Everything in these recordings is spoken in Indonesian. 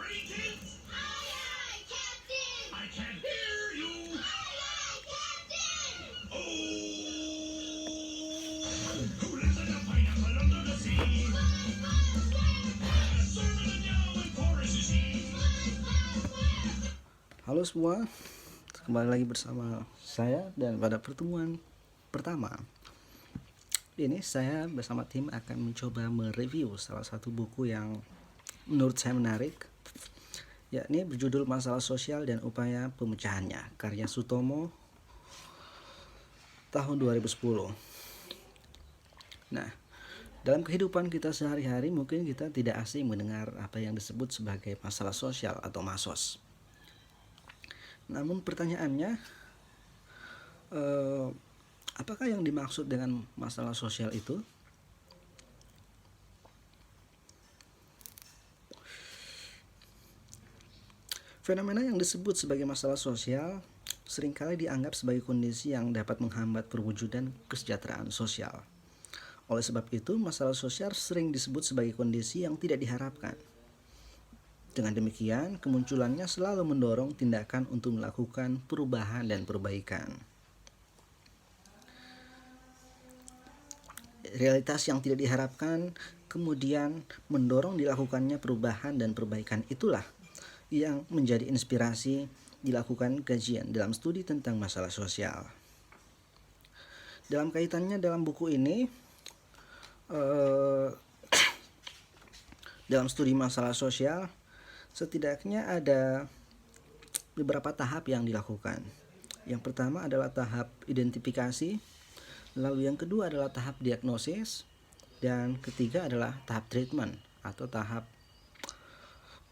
Halo semua, kembali lagi bersama saya, dan pada pertemuan pertama ini saya bersama tim akan mencoba mereview salah satu buku yang menurut saya menarik, yakni berjudul Masalah Sosial dan Upaya Pemecahannya, karya Sutomo, tahun 2010. Nah, dalam kehidupan kita sehari-hari mungkin kita tidak asing mendengar apa yang disebut sebagai masalah sosial atau masos. Namun pertanyaannya, apakah yang dimaksud dengan masalah sosial itu? Fenomena yang disebut sebagai masalah sosial seringkali dianggap sebagai kondisi yang dapat menghambat perwujudan kesejahteraan sosial. Oleh sebab itu, masalah sosial sering disebut sebagai kondisi yang tidak diharapkan. Dengan demikian, kemunculannya selalu mendorong tindakan untuk melakukan perubahan dan perbaikan. Realitas yang tidak diharapkan kemudian mendorong dilakukannya perubahan dan perbaikan, itulah yang menjadi inspirasi dilakukan kajian dalam studi tentang masalah sosial. Dalam kaitannya dalam buku ini, dalam studi masalah sosial, setidaknya ada beberapa tahap yang dilakukan. Yang pertama adalah tahap identifikasi, lalu yang kedua adalah tahap diagnosis, dan ketiga adalah tahap treatment atau tahap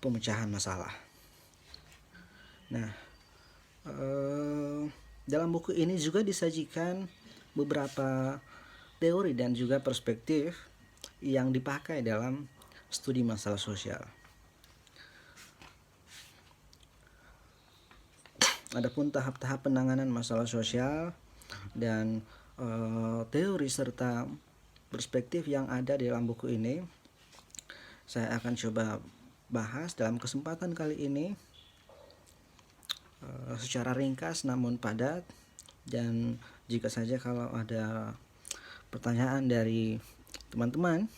pemecahan masalah. Nah, dalam buku ini juga disajikan beberapa teori dan juga perspektif yang dipakai dalam studi masalah sosial. Adapun tahap-tahap penanganan masalah sosial dan teori serta perspektif yang ada di dalam buku ini, saya akan coba bahas dalam kesempatan kali ini secara ringkas namun padat. Dan jika saja kalau ada pertanyaan dari teman-teman,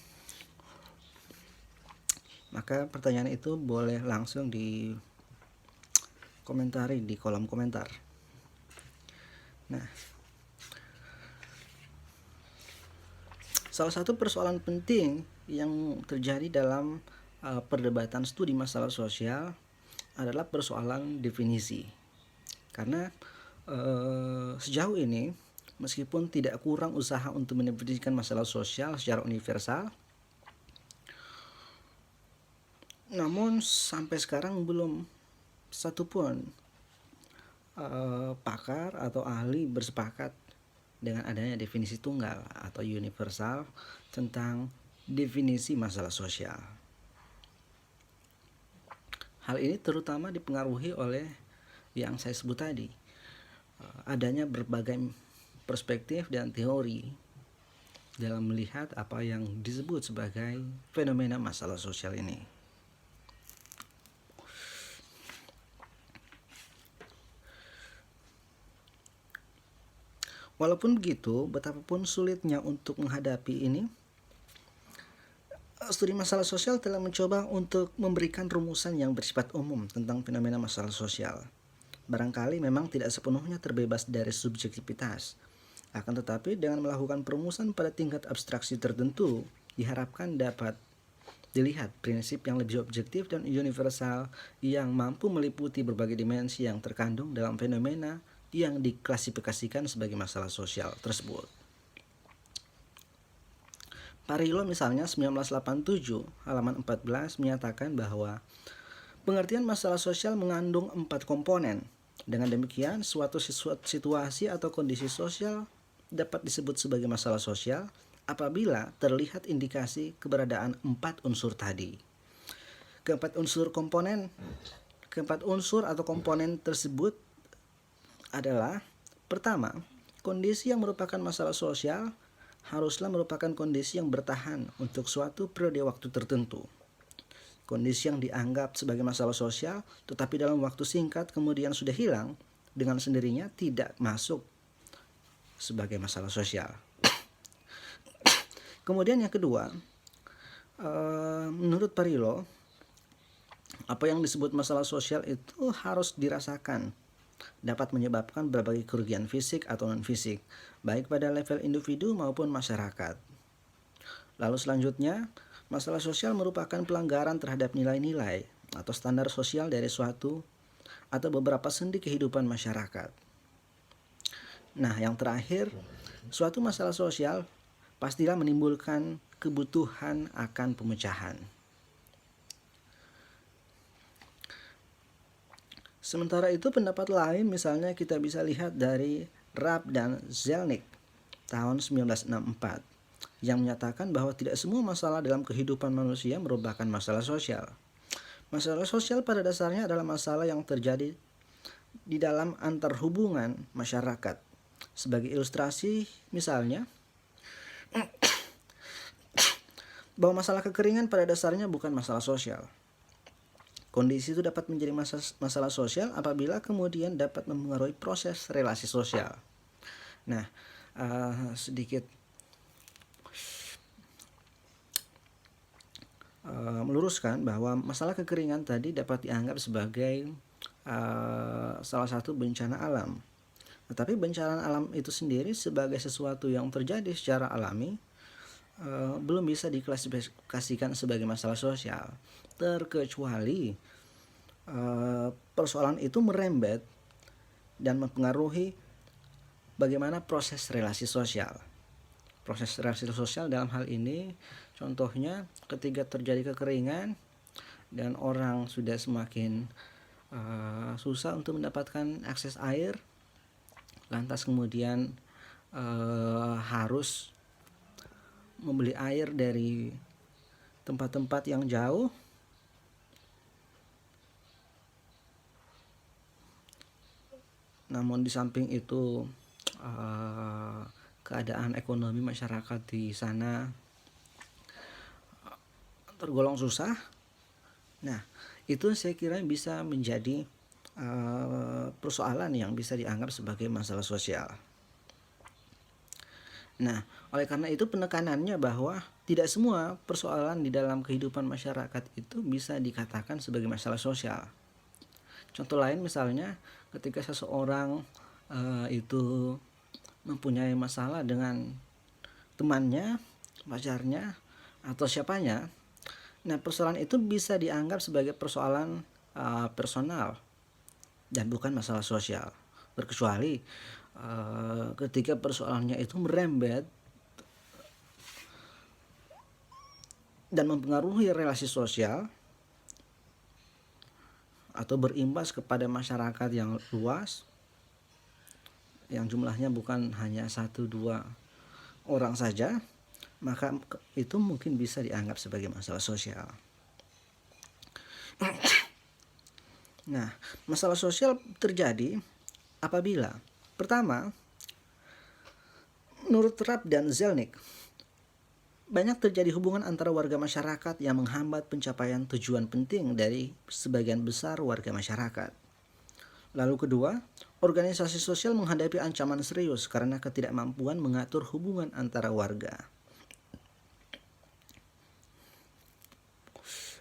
maka pertanyaan itu boleh langsung komentari di kolom komentar. Nah, salah satu persoalan penting yang terjadi dalam perdebatan studi masalah sosial adalah persoalan definisi. Karena sejauh ini, meskipun tidak kurang usaha untuk mendefinisikan masalah sosial secara universal, namun sampai sekarang belum satupun pakar atau ahli bersepakat dengan adanya definisi tunggal atau universal tentang definisi masalah sosial. Hal ini terutama dipengaruhi oleh yang saya sebut tadi, adanya berbagai perspektif dan teori dalam melihat apa yang disebut sebagai fenomena masalah sosial ini. Walaupun begitu, betapapun sulitnya untuk menghadapi ini, studi masalah sosial telah mencoba untuk memberikan rumusan yang bersifat umum tentang fenomena masalah sosial. Barangkali memang tidak sepenuhnya terbebas dari subjektivitas. Akan tetapi dengan melakukan perumusan pada tingkat abstraksi tertentu, diharapkan dapat dilihat prinsip yang lebih objektif dan universal yang mampu meliputi berbagai dimensi yang terkandung dalam fenomena yang diklasifikasikan sebagai masalah sosial tersebut. Parilo misalnya 1987 halaman 14 menyatakan bahwa pengertian masalah sosial mengandung 4 komponen. Dengan demikian, suatu situasi atau kondisi sosial dapat disebut sebagai masalah sosial apabila terlihat indikasi keberadaan 4 unsur tadi. Keempat unsur atau komponen tersebut adalah: pertama, kondisi yang merupakan masalah sosial haruslah merupakan kondisi yang bertahan untuk suatu periode waktu tertentu. Kondisi yang dianggap sebagai masalah sosial, tetapi dalam waktu singkat kemudian sudah hilang, dengan sendirinya tidak masuk sebagai masalah sosial. Kemudian yang kedua, menurut Parilo, apa yang disebut masalah sosial itu harus dirasakan, dapat menyebabkan berbagai kerugian fisik atau non-fisik, baik pada level individu maupun masyarakat. Lalu selanjutnya, masalah sosial merupakan pelanggaran terhadap nilai-nilai atau standar sosial dari suatu atau beberapa sendi kehidupan masyarakat. Nah, yang terakhir, suatu masalah sosial pastilah menimbulkan kebutuhan akan pemecahan. Sementara itu pendapat lain misalnya kita bisa lihat dari Rapp dan Zelnick tahun 1964 yang menyatakan bahwa tidak semua masalah dalam kehidupan manusia merupakan masalah sosial. Masalah sosial pada dasarnya adalah masalah yang terjadi di dalam antarhubungan masyarakat. Sebagai ilustrasi misalnya, bahwa masalah kekeringan pada dasarnya bukan masalah sosial. Kondisi itu dapat menjadi masalah sosial apabila kemudian dapat mempengaruhi proses relasi sosial. Nah, sedikit meluruskan bahwa masalah kekeringan tadi dapat dianggap sebagai salah satu bencana alam. Tetapi bencana alam itu sendiri sebagai sesuatu yang terjadi secara alami belum bisa diklasifikasikan sebagai masalah sosial, terkecuali persoalan itu merembet dan mempengaruhi bagaimana proses relasi sosial. Proses relasi sosial dalam hal ini contohnya ketika terjadi kekeringan dan orang sudah semakin susah untuk mendapatkan akses air, lantas kemudian harus membeli air dari tempat-tempat yang jauh. Namun di samping itu keadaan ekonomi masyarakat di sana tergolong susah. Nah, itu saya kira bisa menjadi persoalan yang bisa dianggap sebagai masalah sosial. Nah, oleh karena itu penekanannya bahwa tidak semua persoalan di dalam kehidupan masyarakat itu bisa dikatakan sebagai masalah sosial. Contoh lain misalnya ketika seseorang itu mempunyai masalah dengan temannya, pacarnya, atau siapanya. Nah, persoalan itu bisa dianggap sebagai persoalan personal dan bukan masalah sosial. Berkecuali ketika persoalannya itu merembet dan mempengaruhi relasi sosial atau berimbas kepada masyarakat yang luas, yang jumlahnya bukan hanya 1-2 orang saja, maka itu mungkin bisa dianggap sebagai masalah sosial. Nah, masalah sosial terjadi apabila pertama, menurut Rapp dan Zelnick, banyak terjadi hubungan antara warga masyarakat yang menghambat pencapaian tujuan penting dari sebagian besar warga masyarakat. Lalu kedua, organisasi sosial menghadapi ancaman serius karena ketidakmampuan mengatur hubungan antara warga.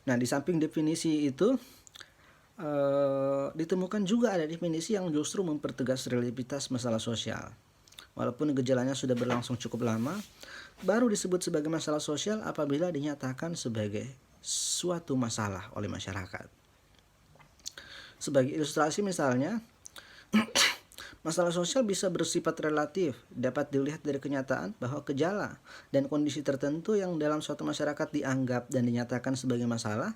Nah, di samping definisi itu, ditemukan juga ada definisi yang justru mempertegas relativitas masalah sosial. Walaupun gejalanya sudah berlangsung cukup lama, baru disebut sebagai masalah sosial apabila dinyatakan sebagai suatu masalah oleh masyarakat. Sebagai ilustrasi misalnya, masalah sosial bisa bersifat relatif, dapat dilihat dari kenyataan bahwa gejala dan kondisi tertentu yang dalam suatu masyarakat dianggap dan dinyatakan sebagai masalah,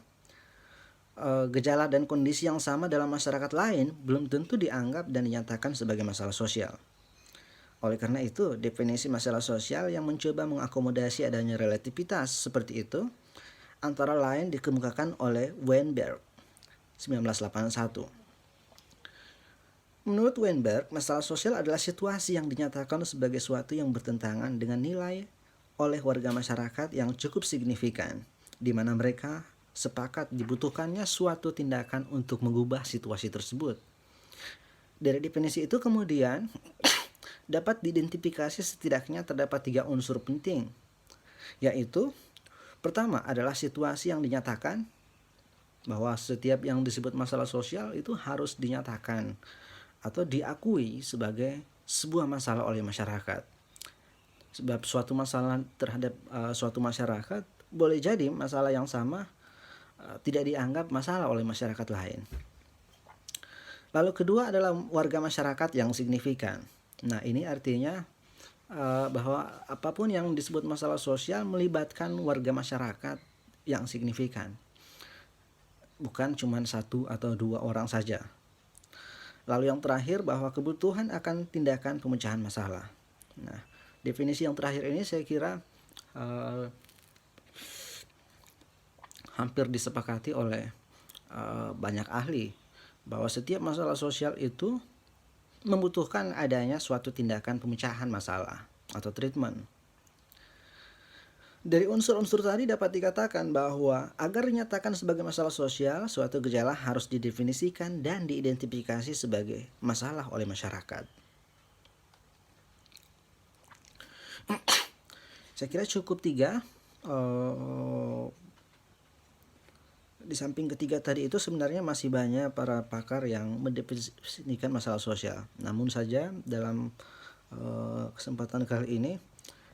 gejala dan kondisi yang sama dalam masyarakat lain belum tentu dianggap dan dinyatakan sebagai masalah sosial. Oleh karena itu, definisi masalah sosial yang mencoba mengakomodasi adanya relativitas seperti itu antara lain dikemukakan oleh Weinberg 1981. Menurut Weinberg, masalah sosial adalah situasi yang dinyatakan sebagai suatu yang bertentangan dengan nilai oleh warga masyarakat yang cukup signifikan, di mana mereka sepakat dibutuhkannya suatu tindakan untuk mengubah situasi tersebut. Dari definisi itu kemudian dapat diidentifikasi setidaknya terdapat 3 unsur penting, yaitu pertama adalah situasi yang dinyatakan, bahwa setiap yang disebut masalah sosial itu harus dinyatakan atau diakui sebagai sebuah masalah oleh masyarakat. Sebab suatu masalah terhadap suatu masyarakat boleh jadi masalah yang sama tidak dianggap masalah oleh masyarakat lain. Lalu kedua adalah warga masyarakat yang signifikan. Nah, ini artinya bahwa apapun yang disebut masalah sosial melibatkan warga masyarakat yang signifikan, bukan cuma 1 atau 2 orang saja. Lalu yang terakhir bahwa kebutuhan akan tindakan pemecahan masalah. Nah, definisi yang terakhir ini saya kira hampir disepakati oleh banyak ahli, bahwa setiap masalah sosial itu membutuhkan adanya suatu tindakan pemecahan masalah atau treatment. Dari unsur-unsur tadi dapat dikatakan bahwa agar dinyatakan sebagai masalah sosial, suatu gejala harus didefinisikan dan diidentifikasi sebagai masalah oleh masyarakat. Saya kira cukup 3. Di samping ketiga tadi itu sebenarnya masih banyak para pakar yang mendefinisikan masalah sosial. Namun saja dalam kesempatan kali ini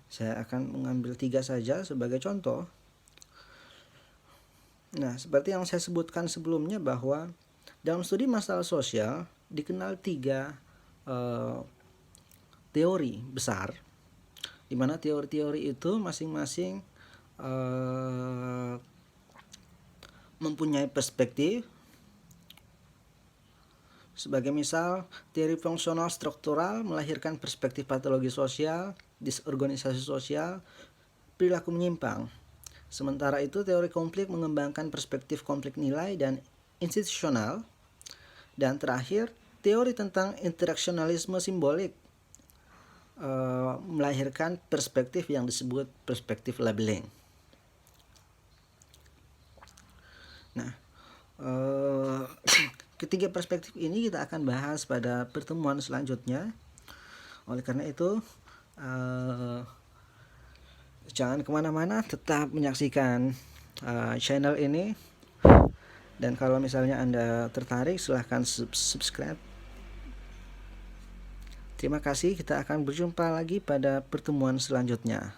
saya akan mengambil 3 saja sebagai contoh. Nah, seperti yang saya sebutkan sebelumnya bahwa dalam studi masalah sosial dikenal 3 teori besar, di mana teori-teori itu masing-masing mempunyai perspektif. Sebagai misal, teori fungsional struktural melahirkan perspektif patologi sosial, disorganisasi sosial, perilaku menyimpang. Sementara itu, teori konflik mengembangkan perspektif konflik nilai dan institusional. Dan terakhir, teori tentang interaksionalisme simbolik melahirkan perspektif yang disebut perspektif labeling. Nah, ketiga perspektif ini kita akan bahas pada pertemuan selanjutnya. Oleh karena itu, jangan kemana-mana, tetap menyaksikan channel ini. Dan kalau misalnya Anda tertarik, silahkan subscribe. Terima kasih, kita akan berjumpa lagi pada pertemuan selanjutnya.